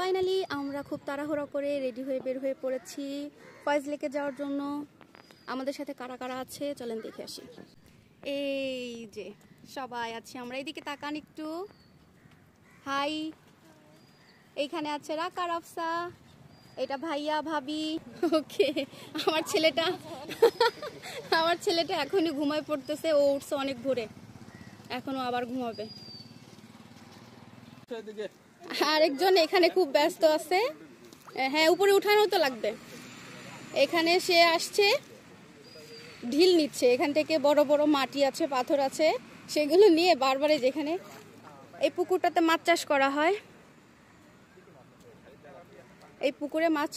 Finally আমরা খুব তাড়াহুড়ো করে রেডি হয়ে বের হয়ে পড়েছি ফয়েজ লেকে যাওয়ার জন্য। আমাদের সাথে কারা কারা আছে চলেন দেখে আসি। এই যে সবাই আছি আমরা, এদিকে তাকান একটু। হাই, এইখানে আছে রাকা রাফসা, এটা ভাইয়া ভাবি। ওকে, আমার ছেলেটা এখনই ঘুমায় পড়তেছে, ও উঠছে অনেক ভোরে, এখনো আবার ঘুমাবে। আরেকজন এখানে খুব ব্যস্ত আছে, হ্যাঁ উপরে উঠানো তো লাগবে। এখানে সে আসছে, ঢিল নিচ্ছে, এখান থেকে বড় বড় মাটি আছে, পাথর আছে, সেগুলো নিয়ে বারবারে, যেখানে এই পুকুরটাতে মাছ চাষ করা হয়, এই পুকুরে মাছ,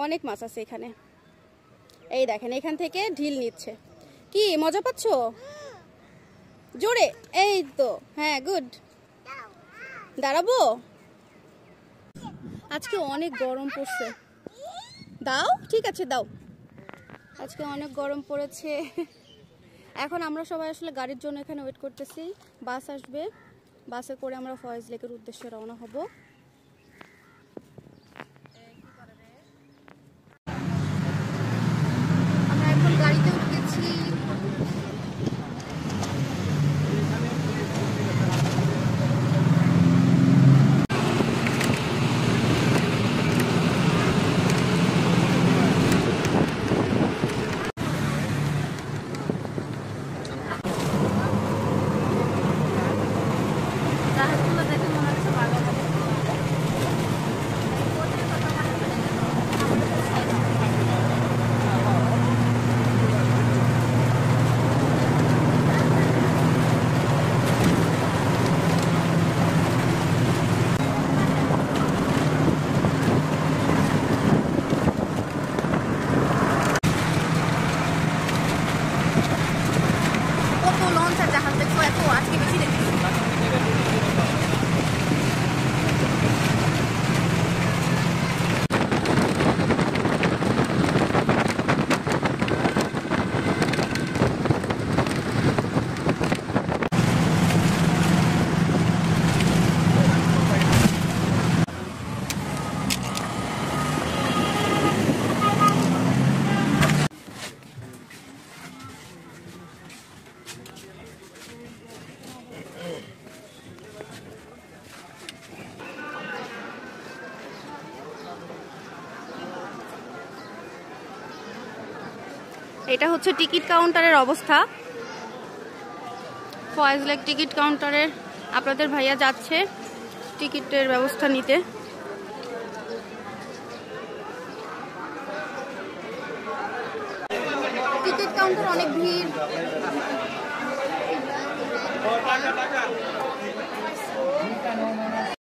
অনেক মাছ আছে এখানে। এই দেখেন এখান থেকে ঢিল নিচ্ছে। কি মজা পাচ্ছ? জোরে, এই তো, হ্যাঁ গুড। দাঁড়াবো? আজকে অনেক গরম পড়ছে। দাও, ঠিক আছে দাও। আজকে অনেক গরম পড়েছে। এখন আমরা সবাই আসলে গাড়ির জন্য এখানে ওয়েট করতেছি, বাস আসবে, বাসে করে আমরা ফয়েজ লেকের উদ্দেশ্যে রওনা হব। আমরা এখন গাড়িতে উঠেছি। এটা হচ্ছে টিকিট কাউন্টারের অবস্থা। ফয়েজ লেক টিকিট কাউন্টারের আপনাদের ভাইয়া যাচ্ছে টিকিটের ব্যবস্থা নিতে। টিকিট কাউন্টার অনেক ভিড়।